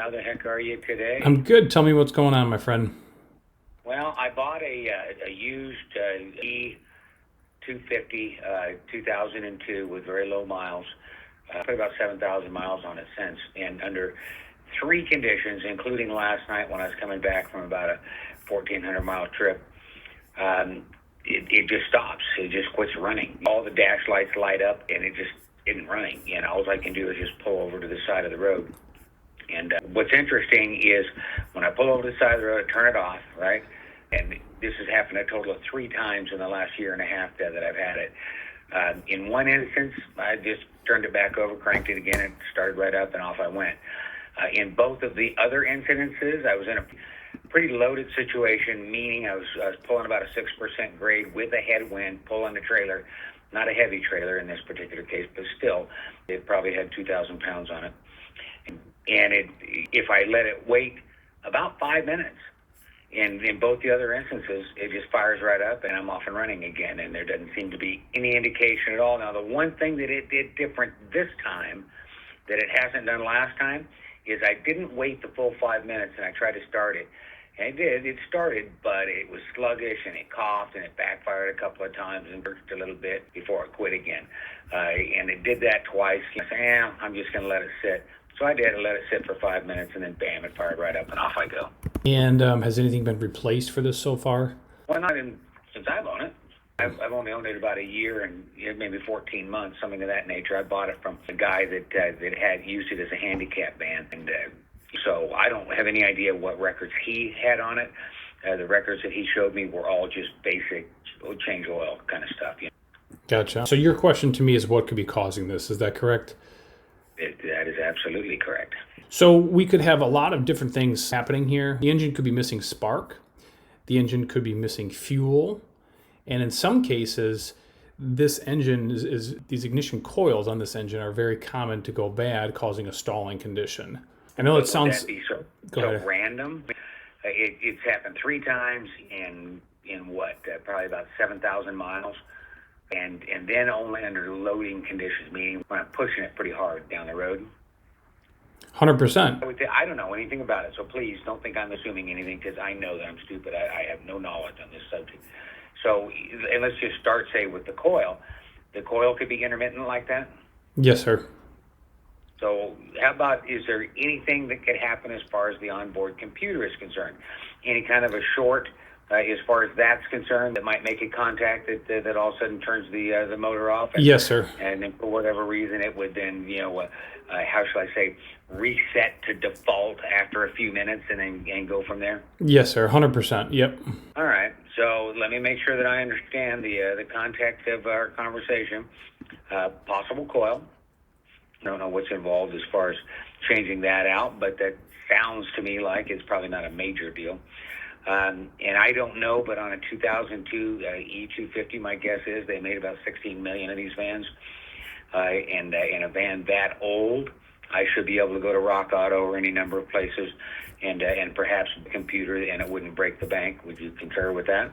How the heck are you today? I'm good. Tell me what's going on, my friend. Well, I bought a used E-250 2002 with very low miles. Put about 7,000 miles on it since, and under three conditions, including last night when I was coming back from about a 1,400-mile trip. It just stops. It just quits running. All the dash lights light up, and it just isn't running. And all I can do is just pull over to the side of the road. And what's interesting is when I pull over to the side of the road, I turn it off, right? And this has happened a total of 3 times in the last year and a half that I've had it. In one instance, I just turned it back over, cranked it again, and started right up, and off I went. In both of the other incidences, I was in a pretty loaded situation, meaning I was pulling about a 6% grade with a headwind, pulling the trailer, not a heavy trailer in this particular case, but still, it probably had 2,000 pounds on it. And if I let it wait about 5 minutes, and in both the other instances, it just fires right up and I'm off and running again, and there doesn't seem to be any indication at all. Now, the one thing that it did different this time that it hasn't done last time is I didn't wait the full 5 minutes, and I tried to start it. And it did. It started, but it was sluggish, and it coughed, and it backfired a couple of times and burst a little bit before it quit again. And it did that twice. I said, I'm just going to let it sit. So I did. I let it sit for 5 minutes, and then bam, it fired right up, and off I go. And has anything been replaced for this so far? Well, not since I've owned it. I've only owned it about a year and maybe 14 months, something of that nature. I bought it from a guy that had used it as a handicap van, and so I don't have any idea what records he had on it. The records that he showed me were all just basic change oil kind of stuff. Gotcha. So your question to me is what could be causing this? Is that correct? That is absolutely correct. So we could have a lot of different things happening here. The engine could be missing spark. The engine could be missing fuel. And in some cases, this engine these ignition coils on this engine are very common to go bad, causing a stalling condition. I know it sounds... Would that be so random? It's happened 3 times in probably about 7,000 miles. And then only under loading conditions, meaning when I'm pushing it pretty hard down the road. 100%. I don't know anything about it, so please don't think I'm assuming anything, because I know that I'm stupid. I have no knowledge on this subject. So, and let's just start, say, with the coil. The coil could be intermittent like that? Yes, sir. So how about, is there anything that could happen as far as the onboard computer is concerned? Any kind of a short, as far as that's concerned, that might make a contact that all of a sudden turns the motor off? Yes, sir. And then for whatever reason, it would then, how shall I say, reset to default after a few minutes and go from there? Yes, sir. 100%. Yep. All right. So let me make sure that I understand the context of our conversation. Possible coil. I don't know what's involved as far as changing that out, but that sounds to me like it's probably not a major deal. And I don't know, but on a 2002 E-250, my guess is they made about 16 million of these vans. And in a van that old, I should be able to go to Rock Auto or any number of places and perhaps a computer, and it wouldn't break the bank. Would you concur with that?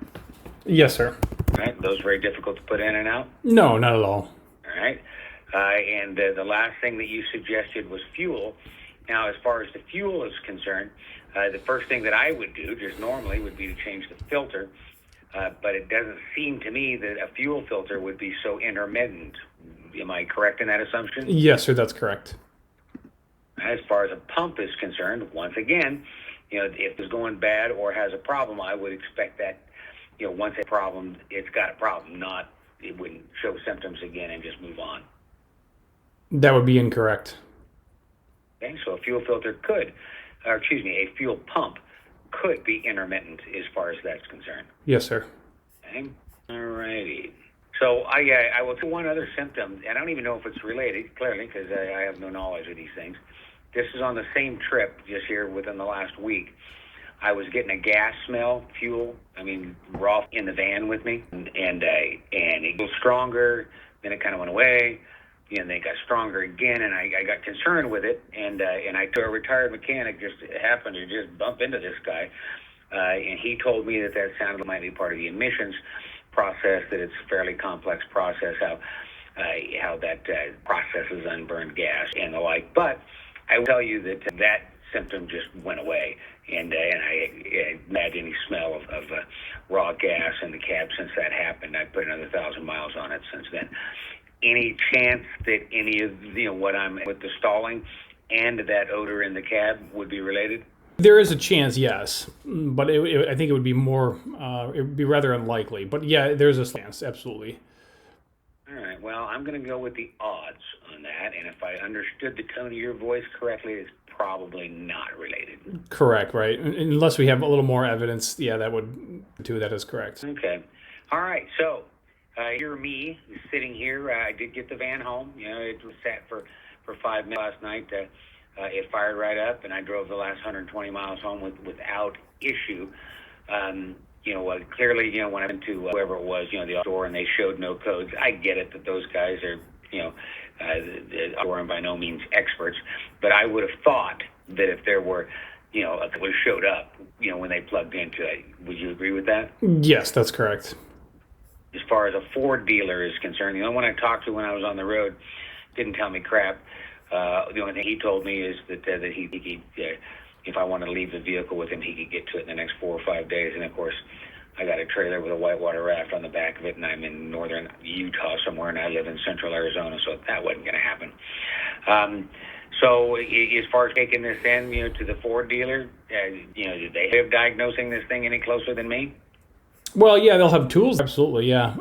Yes, sir. Right? Those are very difficult to put in and out? No, not at all. All right. And the last thing that you suggested was fuel. Now, as far as the fuel is concerned, the first thing that I would do, just normally, would be to change the filter. But it doesn't seem to me that a fuel filter would be so intermittent. Am I correct in that assumption? Yes, sir, that's correct. As far as a pump is concerned, once again, if it's going bad or has a problem, I would expect that, once a problem, it's got a problem, not it wouldn't show symptoms again and just move on. That would be incorrect. Okay, so a fuel filter a fuel pump could be intermittent as far as that's concerned. Yes, sir. Okay, all righty. So I will do one other symptom, and I don't even know if it's related, clearly, because I have no knowledge of these things. This is on the same trip, just here within the last week. I was getting a gas smell, fuel, raw in the van with me, and it was stronger, then it kind of went away, and they got stronger again, and I got concerned with it, and I took a retired mechanic, just happened to just bump into this guy, and he told me that sounded might be part of the emissions process, that it's a fairly complex process, how that processes unburned gas and the like. But I will tell you that symptom just went away, and I had any smell of raw gas in the cab since that happened. I put another 1,000 miles on it since then. Any chance that any of what I'm with the stalling and that odor in the cab would be related? There is a chance, yes, but I think it would be more. It would be rather unlikely. But yeah, there's a chance, absolutely. All right. Well, I'm going to go with the odds on that, and if I understood the tone of your voice correctly, it's probably not related. Correct, right? Unless we have a little more evidence, yeah, that would do. That is correct. Okay. All right. So, you're me sitting here. I did get the van home. It was sat for 5 minutes last night. It fired right up, and I drove the last 120 miles home without issue. Clearly, when I went to whoever it was, the store, and they showed no codes. I get it that those guys are, by no means experts, but I would have thought that if there were, if it showed up, when they plugged into it, would you agree with that? Yes, that's correct. As far as a Ford dealer is concerned, the only one I talked to when I was on the road didn't tell me crap. The only thing he told me is that he if I wanted to leave the vehicle with him, he could get to it in the next 4 or 5 days. And of course, I got a trailer with a whitewater raft on the back of it, and I'm in northern Utah somewhere, and I live in central Arizona, so that wasn't going to happen. So as far as taking this in, to the Ford dealer, did they have diagnosing this thing any closer than me? Well, yeah, they'll have tools. Absolutely, yeah.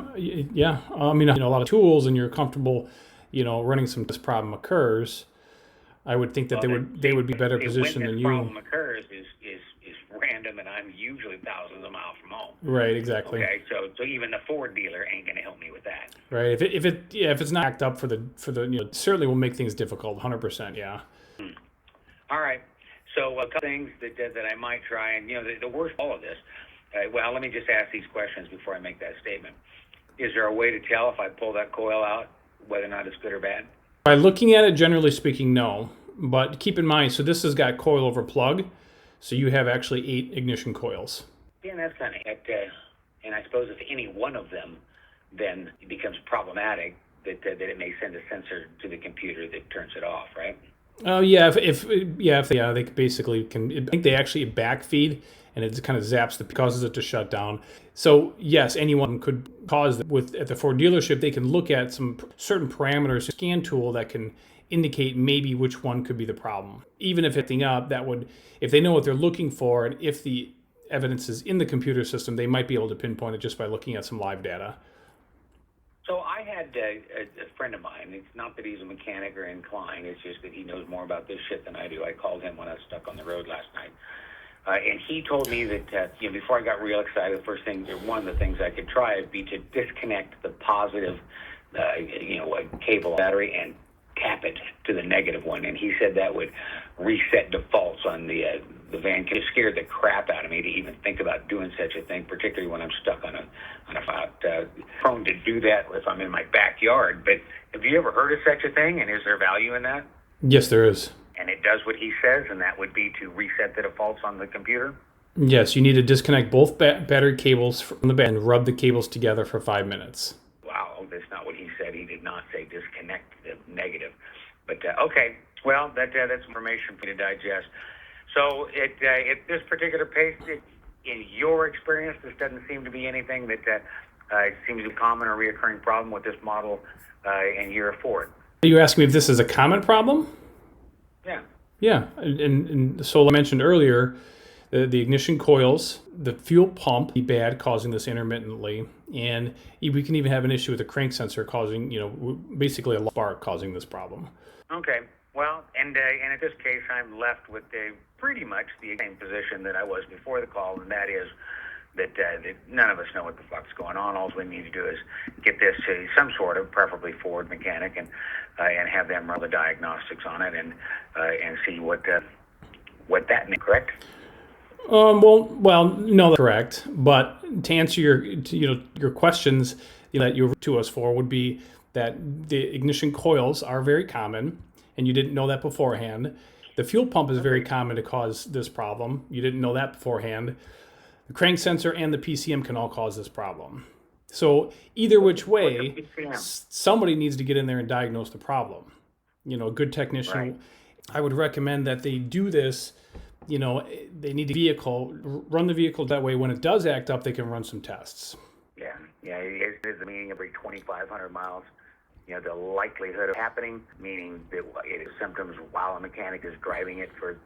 I mean, a lot of tools, and you're comfortable, running some this problem occurs. I would think that they would be better positioned than you. When this problem occurs is random, and I'm usually thousands of miles from home. Right, exactly. Okay, so even the Ford dealer ain't going to help me with that. Right. If it's not backed up for the certainly will make things difficult. 100%. Yeah. All right. So a couple things that I might try, and the worst of all of this. Well, let me just ask these questions before I make that statement. Is there a way to tell if I pull that coil out whether or not it's good or bad? By looking at it, generally speaking, no. But keep in mind, so this has got coil over plug, so you have actually 8 ignition coils. Yeah, and that's kind of it. And I suppose if any one of them then it becomes problematic, that it may send a sensor to the computer that turns it off, right? Oh yeah, if they basically can. I think they actually backfeed, and it kind of zaps causes it to shut down. So yes, anyone could cause that. At the Ford dealership, they can look at some certain parameters, scan tool that can indicate maybe which one could be the problem. Even if it's up, that would, if they know what they're looking for, and if the evidence is in the computer system, they might be able to pinpoint it just by looking at some live data. So I had a friend of mine. It's not that he's a mechanic or inclined. It's just that he knows more about this shit than I do. I called him when I was stuck on the road last night. And he told me that before I got real excited, one of the things I could try would be to disconnect the positive, cable battery and tap it to the negative one. And he said that would reset defaults on the van. It scared the crap out of me to even think about doing such a thing, particularly when I'm stuck on a prone to do that if I'm in my backyard. But have you ever heard of such a thing? And is there value in that? Yes, there is. And it does what he says, and that would be to reset the defaults on the computer? Yes, you need to disconnect both battery cables from the bed and rub the cables together for 5 minutes. Wow, that's not what he said. He did not say disconnect the negative. But, okay, well, that's information for you to digest. So at this particular pace, in your experience, this doesn't seem to be anything that seems to be a common or reoccurring problem with this model and year of Ford. Are you asking me if this is a common problem? Yeah. Yeah, and so I mentioned earlier, the ignition coils, the fuel pump be bad, causing this intermittently, and we can even have an issue with the crank sensor causing, basically a spark causing this problem. Okay. Well, and in this case, I'm left with pretty much the same position that I was before the call, and that is that none of us know what the fuck's going on. All we need to do is get this to some sort of, preferably Ford mechanic, and have them run the diagnostics on it and see what that means. Correct? Well, no, that's correct. But to answer your questions that you were to us for would be that the ignition coils are very common, and you didn't know that beforehand. The fuel pump is very common to cause this problem. You didn't know that beforehand. The crank sensor and the PCM can all cause this problem. So either which way, somebody needs to get in there and diagnose the problem. A good technician. Right. I would recommend that they do this. You know, they need run the vehicle that way. When it does act up, they can run some tests. Yeah, it is a meaning every 2,500 miles. You know, the likelihood of happening, meaning that it is symptoms while a mechanic is driving it for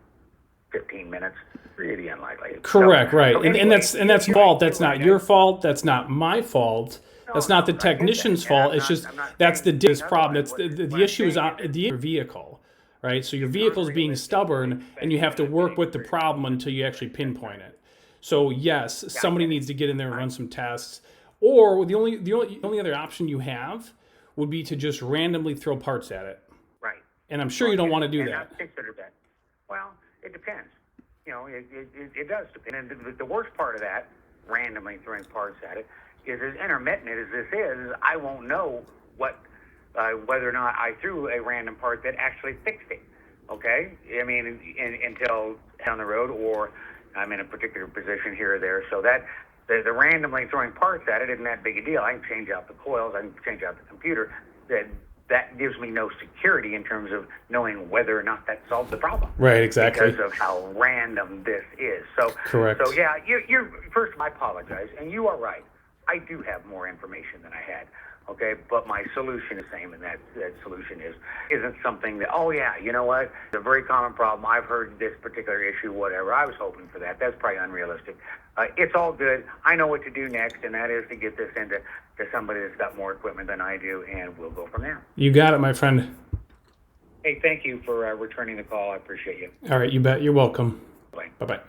15 minutes, really unlikely. Correct, right. So anyway, and that's fault. That's not your fault. That's not my fault. That's not the technician's fault. It's just that's the problem. It's the issue is on the vehicle, right? So your vehicle is being stubborn, and you have to work with the problem until you actually pinpoint it. So yes, somebody needs to get in there and run some tests. Or the only other option you have would be to just randomly throw parts at it. Right. And I'm sure you don't want to do that. Not consider that. Well, it depends. You know, it does depend. And the worst part of that, randomly throwing parts at it, is as intermittent as this is, I won't know whether or not I threw a random part that actually fixed it. Okay? I mean, until down the road, or I'm in a particular position here or there. So that the randomly throwing parts at it isn't that big a deal. I can change out the coils. I can change out the computer. That gives me no security in terms of knowing whether or not that solved the problem. Right, exactly. Because of how random this is. So, correct. So yeah, you're first. I apologize, and you are right. I do have more information than I had. Okay, but my solution is the same, and that solution isn't something that, oh yeah, you know what, it's a very common problem. I've heard this particular issue, whatever. I was hoping for that. That's probably unrealistic. It's all good. I know what to do next, and that is to get this into somebody that's got more equipment than I do, and we'll go from there. You got it, my friend. Hey, thank you for returning the call. I appreciate you. All right, you bet. You're welcome. Bye. Bye-bye.